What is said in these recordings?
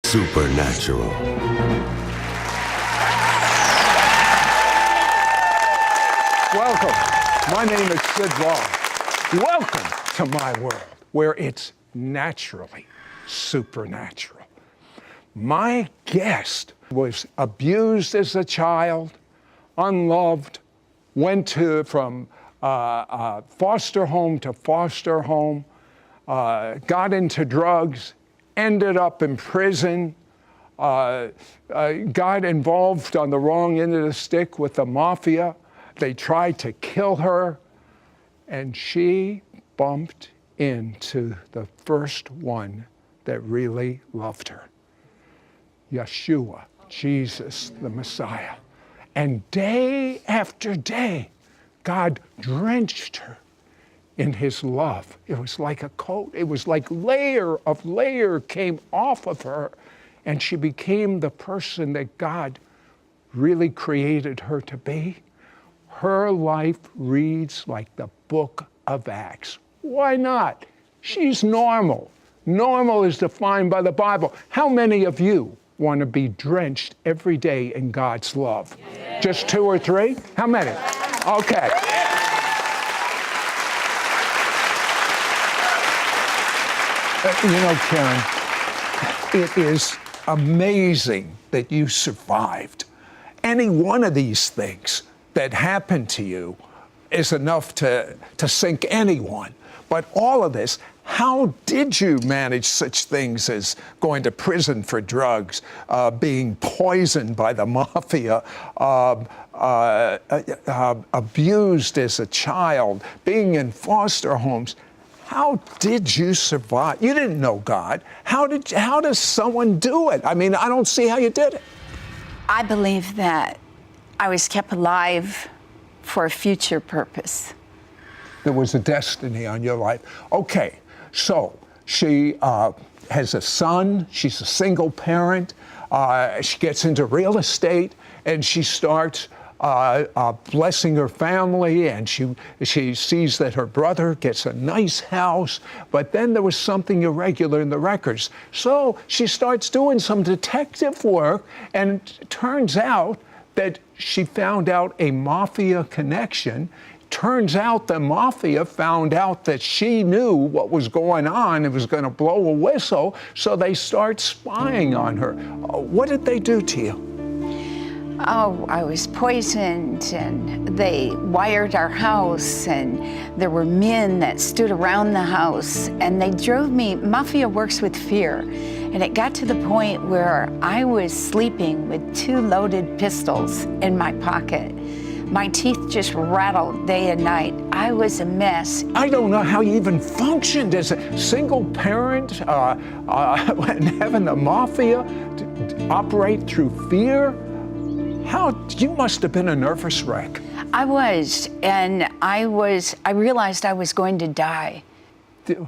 Supernatural. Welcome. My name is Sid Law. Welcome to my world, where it's naturally supernatural. My guest was abused as a child, unloved, went from foster home to foster home, got into drugs, ended up in prison, got involved on the wrong end of the stick with the mafia. They tried to kill her, and she bumped into the first one that really loved her, Yeshua, Jesus, the Messiah. And day after day, God drenched her in his love. It was like a coat. It was like layer of layer came off of her, and she became the person that God really created her to be. Her life reads like the book of Acts. Why not? She's normal. Normal is defined by the Bible. How many of you want to be drenched every day in God's love? Yeah. Just 2 or 3? How many? Okay. You know, Karen, it is amazing that you survived. Any one of these things that happened to you is enough to sink anyone. But all of this, how did you manage such things as going to prison for drugs, being poisoned by the mafia, abused as a child, being in foster homes? How did you survive? You didn't know God. How does someone do it? I mean, I don't see how you did it. I believe that I was kept alive for a future purpose. There was a destiny on your life. Okay, so she has a son. She's a single parent. She gets into real estate, and she starts blessing her family, and she sees that her brother gets a nice house, but then there was something irregular in the records. So she starts doing some detective work, and it turns out that she found out a mafia connection. Turns out the mafia found out that she knew what was going on and was going to blow a whistle, so they start spying on her. What did they do to you? Oh, I was poisoned, and they wired our house, and there were men that stood around the house, and they drove me. Mafia works with fear, and it got to the point where I was sleeping with 2 loaded pistols in my pocket. My teeth just rattled day and night. I was a mess. I don't know how you even functioned as a single parent and having the mafia operate through fear. You must have been a nervous wreck. I was, and I realized I was going to die.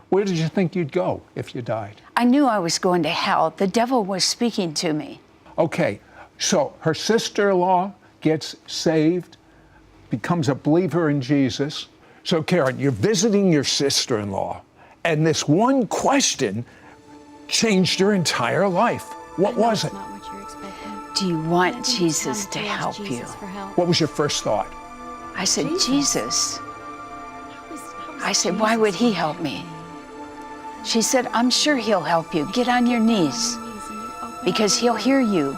Where did you think you'd go if you died? I knew I was going to hell. The devil was speaking to me. Okay, so her sister-in-law gets saved, becomes a believer in Jesus. So Karen, you're visiting your sister-in-law, and this one question changed your entire life. What was it? Do you want Jesus to help you? What was your first thought? I said, Jesus. I said, why would he help me? She said, I'm sure he'll help you. Get on your knees, because he'll hear you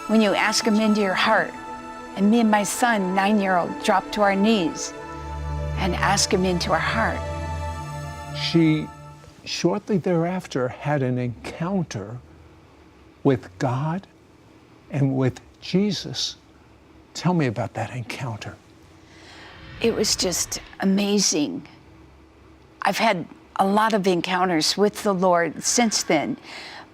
when you ask him into your heart. And me and my son, 9-year-old, dropped to our knees and asked him into our heart. She, shortly thereafter, had an encounter with God and with Jesus. Tell me about that encounter. It was just amazing. I've had a lot of encounters with the Lord since then,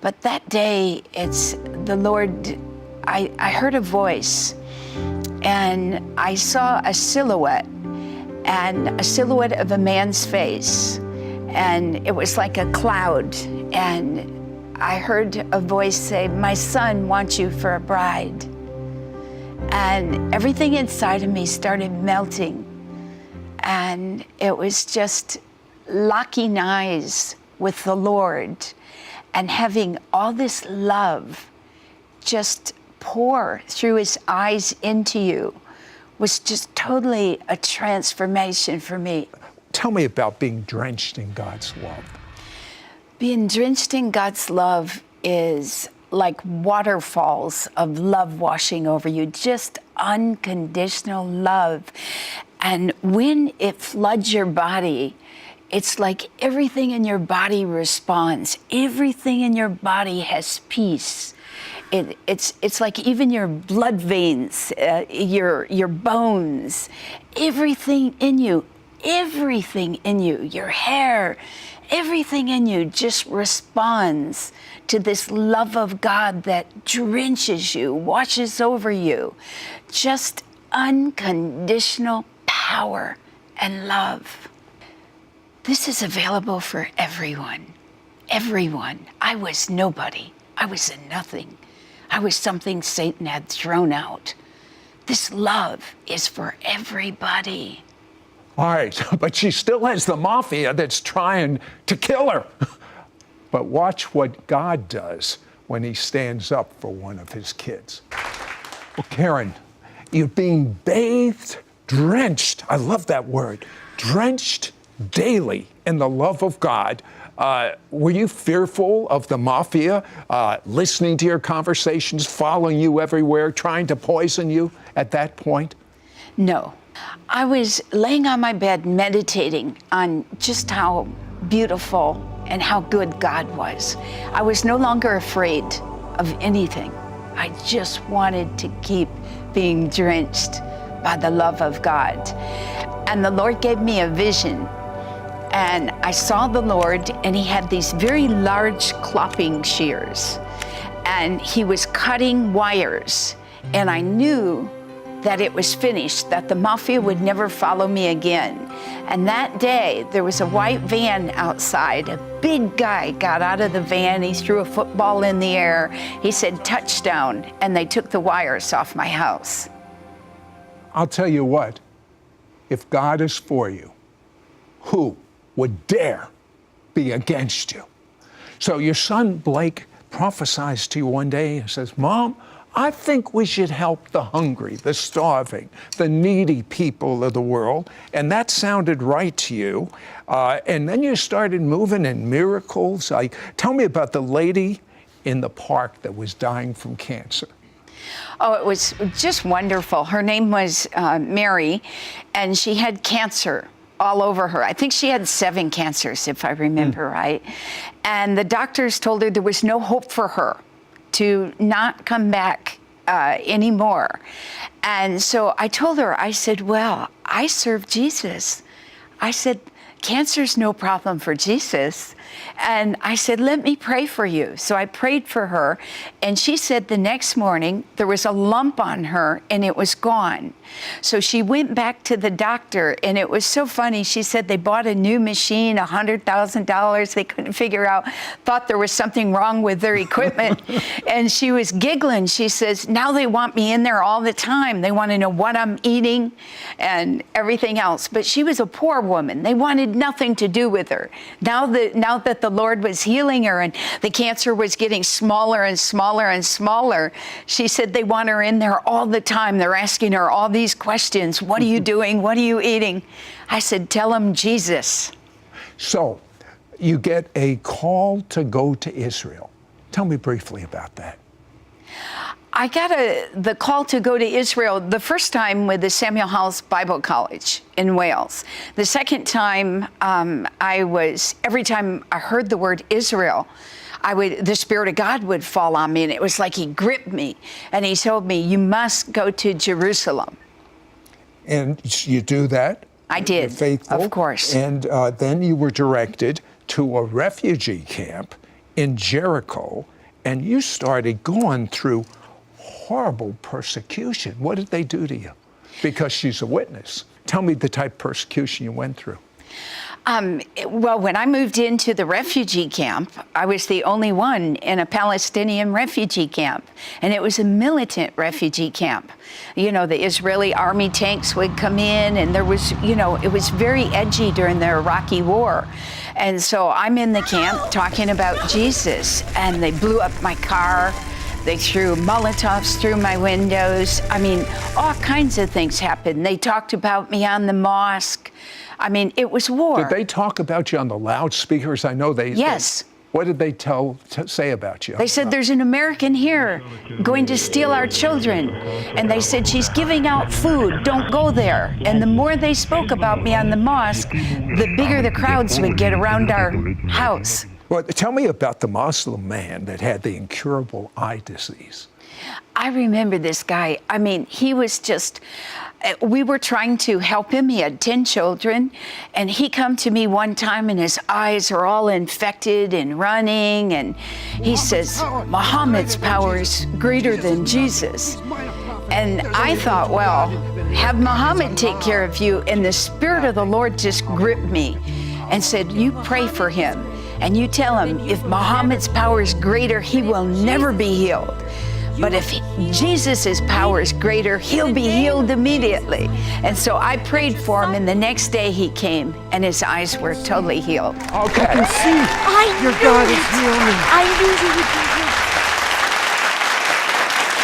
but that day, it's the Lord. I heard a voice, and I saw a silhouette of a man's face, and it was like a cloud, and I heard a voice say, my son wants you for a bride. And everything inside of me started melting. And it was just locking eyes with the Lord. and having all this love just pour through his eyes into you was just totally a transformation for me. Tell me about being drenched in God's love. Being drenched in God's love is like waterfalls of love washing over you, just unconditional love. And when it floods your body, it's like everything in your body responds. Everything in your body has peace. It's like even your blood veins, your bones, everything in you, your hair, everything in you just responds to this love of God that drenches you, washes over you. Just unconditional power and love. This is available for everyone. Everyone. I was nobody. I was a nothing. I was something Satan had thrown out. This love is for everybody. All right, but she still has the mafia that's trying to kill her. But watch what God does when he stands up for one of his kids. Well, Karen, you're being bathed, drenched, I love that word, drenched daily in the love of God. Were you fearful of the mafia listening to your conversations, following you everywhere, trying to poison you at that point? No. I was laying on my bed meditating on just how beautiful and how good God was. I was no longer afraid of anything. I just wanted to keep being drenched by the love of God. And the Lord gave me a vision. And I saw the Lord, and he had these very large clopping shears. And he was cutting wires. And I knew that it was finished, that the mafia would never follow me again. And that day, there was a white van outside. A big guy got out of the van. He threw a football in the air. He said, "Touchdown," and they took the wires off my house. I'll tell you what, if God is for you, who would dare be against you? So your son Blake prophesies to you one day and says, "Mom, I think we should help the hungry, the starving, the needy people of the world." And that sounded right to you. And then you started moving in miracles. Tell me about the lady in the park that was dying from cancer. Oh, it was just wonderful. Her name was Mary, and she had cancer all over her. I think she had 7 cancers, if I remember right. And the doctors told her there was no hope for her to not come back anymore. And so I told her, I said, "Well, I serve Jesus." I said, "Cancer's no problem for Jesus." And I said, "Let me pray for you." So I prayed for her, and she said the next morning there was a lump on her and it was gone. So she went back to the doctor, and it was so funny. She said they bought a new machine, $100,000. They couldn't figure out, thought there was something wrong with their equipment. And she was giggling. She says, "Now they want me in there all the time. They want to know what I'm eating and everything else." But she was a poor woman. They wanted nothing to do with her. Now that the Lord was healing her and the cancer was getting smaller and smaller and smaller, she said they want her in there all the time. They're asking her all these questions. "What are you doing? What are you eating?" I said, "Tell them Jesus." So you get a call to go to Israel. Tell me briefly about that. I got the call to go to Israel the first time with the Samuel House Bible College in Wales. The second time, every time I heard the word Israel, the Spirit of God would fall on me, and it was like he gripped me, and he told me, "You must go to Jerusalem." And you do that? I did, You're faithful. of course. And then you were directed to a refugee camp in Jericho, and you started going through horrible persecution. What did they do to you? Because she's a witness. Tell me the type of persecution you went through. Well, when I moved into the refugee camp, I was the only one in a Palestinian refugee camp, and it was a militant refugee camp. You know, the Israeli army tanks would come in, and there was, you know, it was very edgy during the Iraqi war. And so I'm in the camp talking about Jesus, and they blew up my car. They threw Molotovs through my windows. I mean, all kinds of things happened. They talked about me on the mosque. I mean, it was war. Did they talk about you on the loudspeakers? I know they... Yes. What did they say about you? They said, there's an American here going to steal our children. And they said, she's giving out food. Don't go there. And the more they spoke about me on the mosque, the bigger the crowds would get around our house. Well, tell me about the Muslim man that had the incurable eye disease. I remember this guy. I mean, he was just... We were trying to help him. He had 10 children, and he come to me one time, and his eyes are all infected and running, and he says, Muhammad's power is greater than Jesus. And I thought, well, have Muhammad take care of you. And the Spirit of the Lord just gripped me and said, you pray for him, and you tell him, if Muhammad's power is greater, he will never be healed. But if Jesus' power is greater, he'll be healed immediately. And so I prayed for him, and the next day he came, and his eyes were totally healed. Okay. I can see your God is healing. I knew you would do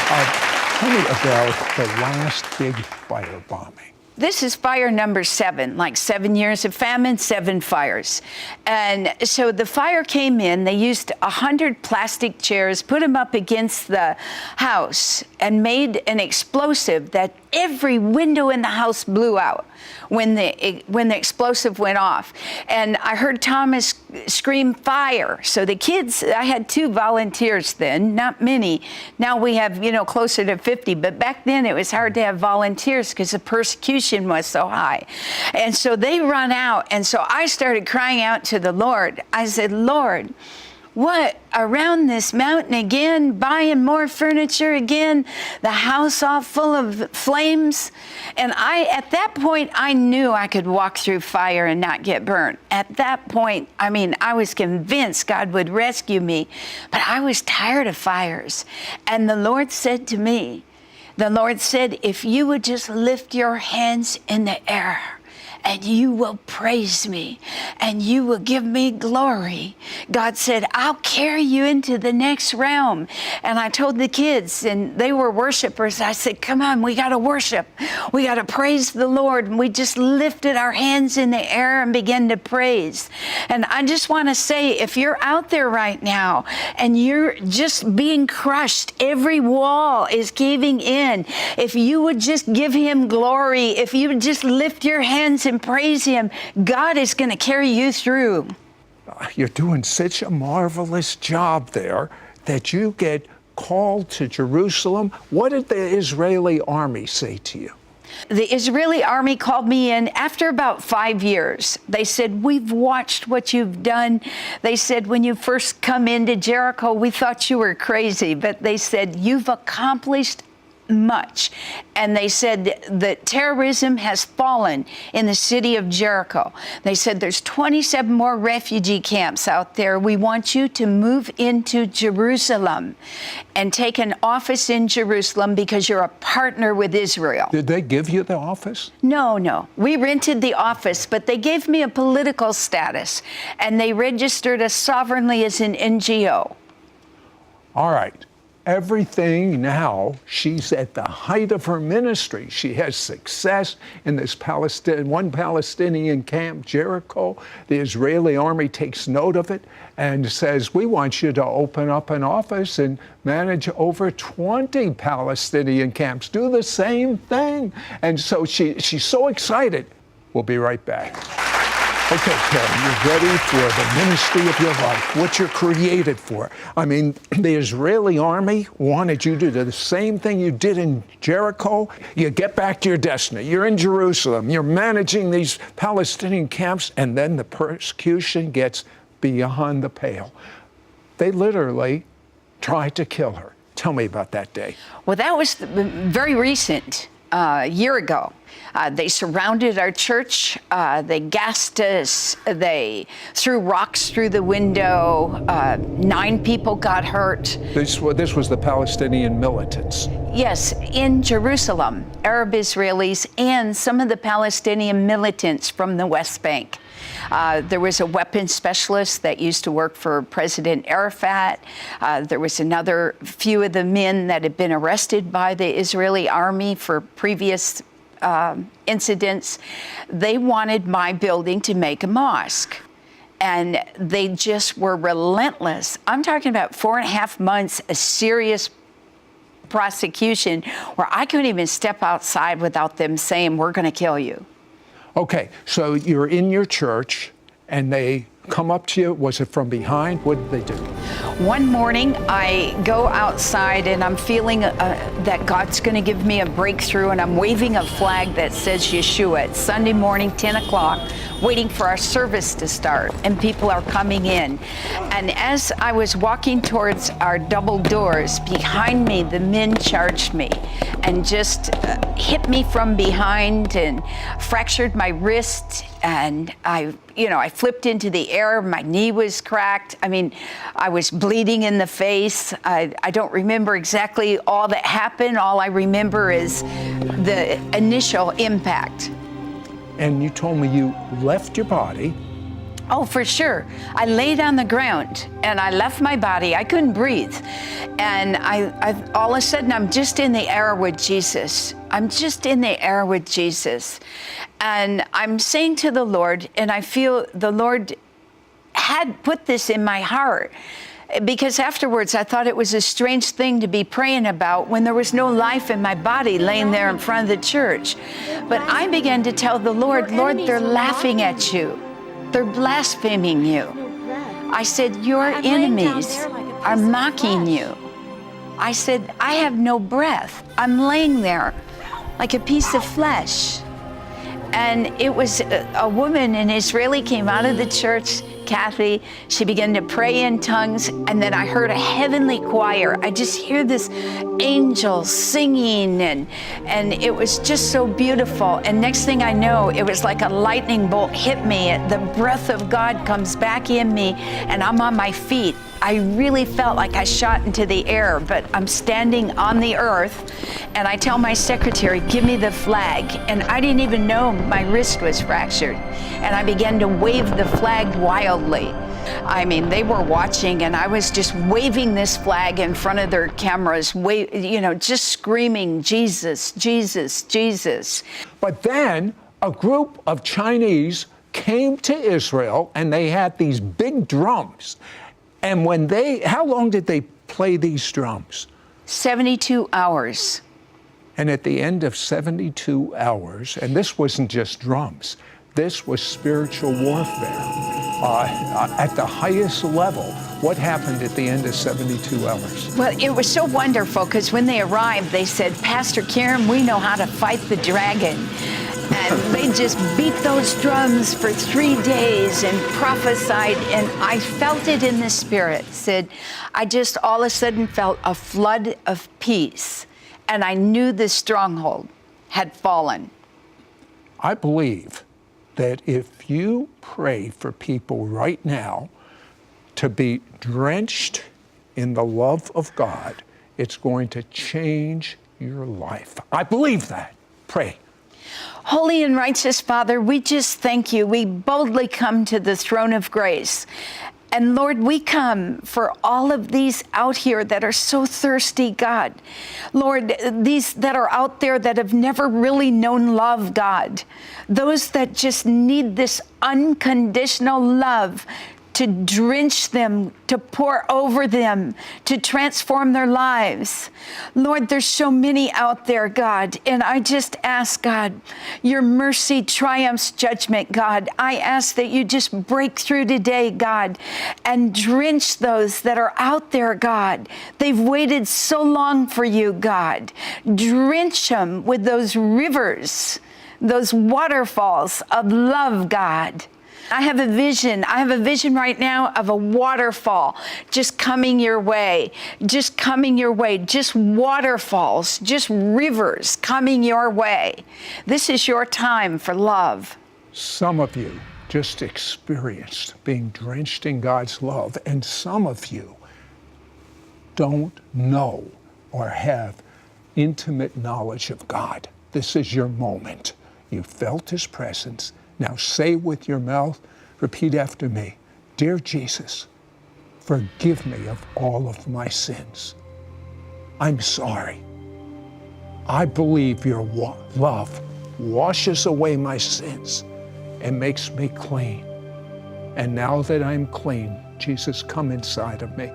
this. Tell me about the last big fire bombing. This is fire number 7, like 7 years of famine, 7 fires. And so the fire came in, they used 100 plastic chairs, put them up against the house, and made an explosive that every window in the house blew out when the explosive went off. And I heard Thomas scream, fire. So the kids, I had 2 volunteers then, not many. Now we have, you know, closer to 50, but back then it was hard to have volunteers because the persecution was so high. And so they run out, and so I started crying out to the Lord. I said, Lord, what, around this mountain again, buying more furniture again, the house all full of flames? And at that point, I knew I could walk through fire and not get burnt. At that point, I mean, I was convinced God would rescue me, but I was tired of fires. And the Lord said to me, the Lord said, if you would just lift your hands in the air, and you will praise me, and you will give me glory. God said, I'll carry you into the next realm. And I told the kids, and they were worshipers, I said, come on, we got to worship. We got to praise the Lord. And we just lifted our hands in the air and began to praise. And I just want to say, if you're out there right now, and you're just being crushed, every wall is caving in, if you would just give him glory, if you would just lift your hands and praise him, God is going to carry you through. You're doing such a marvelous job there that you get called to Jerusalem. What did the Israeli army say to you? The Israeli army called me in after about 5 years. They said, we've watched what you've done. They said, when you first come into Jericho, we thought you were crazy, but they said, you've accomplished much. And they said that terrorism has fallen in the city of Jericho. They said there's 27 more refugee camps out there. We want you to move into Jerusalem and take an office in Jerusalem because you're a partner with Israel. Did they give you the office? No. We rented the office, but they gave me a political status, and they registered us sovereignly as an NGO. All right. Everything now, she's at the height of her ministry. She has success in this one Palestinian camp, Jericho. The Israeli army takes note of it and says, we want you to open up an office and manage over 20 Palestinian camps. Do the same thing. And so she's so excited. We'll be right back. Okay, Karen, you're ready for the ministry of your life, what you're created for. I mean, the Israeli army wanted you to do the same thing you did in Jericho. You get back to your destiny. You're in Jerusalem. You're managing these Palestinian camps, and then the persecution gets beyond the pale. They literally tried to kill her. Tell me about that day. Well, that was very recent. a year ago. They surrounded our church. They gassed us. They threw rocks through the window. 9 people got hurt. This was the Palestinian militants. Yes, in Jerusalem, Arab Israelis and some of the Palestinian militants from the West Bank. There was a weapons specialist that used to work for President Arafat. There was another few of the men that had been arrested by the Israeli army for previous incidents. They wanted my building to make a mosque. And they just were relentless. I'm talking about 4.5 months, a serious prosecution where I couldn't even step outside without them saying, we're going to kill you. Okay, so you're in your church and they come up to you. Was it from behind? What did they do? One morning, I go outside and I'm feeling that God's going to give me a breakthrough, and I'm waving a flag that says Yeshua. It's Sunday morning, 10 o'clock, waiting for our service to start, and people are coming in. And as I was walking towards our double doors, behind me, the men charged me and just hit me from behind and fractured my wrist. And I flipped into the air. My knee was cracked. I mean, I was bleeding in the face. I don't remember exactly all that happened. All I remember is the initial impact. And you told me you left your body. Oh, for sure. I laid on the ground and I left my body. I couldn't breathe. And I all of a sudden, I'm just in the air with Jesus. I'm just in the air with Jesus. And I'm saying to the Lord, and I feel the Lord had put this in my heart, because afterwards I thought it was a strange thing to be praying about when there was no life in my body laying there in front of the church. But I began to tell the Lord, Lord, they're laughing at you. They're blaspheming you. I said, your enemies are mocking you. I said, I have no breath. I'm laying there like a piece of flesh. And it was a woman, an Israeli, came out of the church, Kathy. She began to pray in tongues, and then I heard a heavenly choir. I just hear this angel singing, and it was just so beautiful. And next thing I know, it was like a lightning bolt hit me. The breath of God comes back in me, and I'm on my feet. I really felt like I shot into the air, but I'm standing on the earth, and I tell my secretary, give me the flag. And I didn't even know my wrist was fractured. And I began to wave the flag wildly. I mean, they were watching, and I was just waving this flag in front of their cameras, just screaming, Jesus, Jesus, Jesus. But then a group of Chinese came to Israel, and they had these big drums. And how long did they play these drums? 72 hours. And at the end of 72 hours, and this wasn't just drums, this was spiritual warfare at the highest level. What happened at the end of 72 hours? Well, it was so wonderful, because when they arrived, they said, Pastor Karen, we know how to fight the dragon. And they just beat those drums for 3 days and prophesied, and I felt it in the spirit. Said, I just all of a sudden felt a flood of peace, and I knew the stronghold had fallen. I believe that if you pray for people right now to be drenched in the love of God, it's going to change your life. I believe that. Pray. Holy and righteous Father, we just thank you. We boldly come to the throne of grace. And Lord, we come for all of these out here that are so thirsty, God. Lord, these that are out there that have never really known love, God. Those that just need this unconditional love to drench them, to pour over them, to transform their lives. Lord, there's so many out there, God, and I just ask, God, your mercy triumphs judgment, God. I ask that you just break through today, God, and drench those that are out there, God. They've waited so long for you, God. Drench them with those rivers, those waterfalls of love, God. I have a vision. I have a vision right now of a waterfall just coming your way, just coming your way, just waterfalls, just rivers coming your way. This is your time for love. Some of you just experienced being drenched in God's love, and some of you don't know or have intimate knowledge of God. This is your moment. You felt His presence. Now say with your mouth, repeat after me, Dear Jesus, forgive me of all of my sins. I'm sorry. I believe your love washes away my sins and makes me clean. And now that I'm clean, Jesus, come inside of me.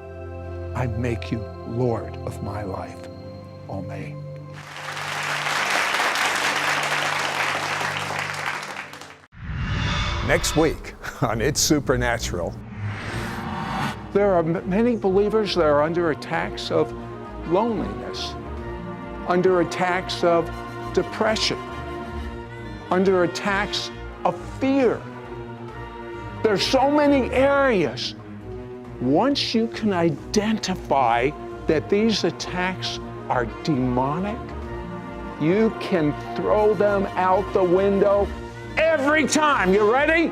I make you Lord of my life. Amen. Next week on It's Supernatural. There are many believers that are under attacks of loneliness, under attacks of depression, under attacks of fear. There's so many areas. Once you can identify that these attacks are demonic, you can throw them out the window every time. You ready?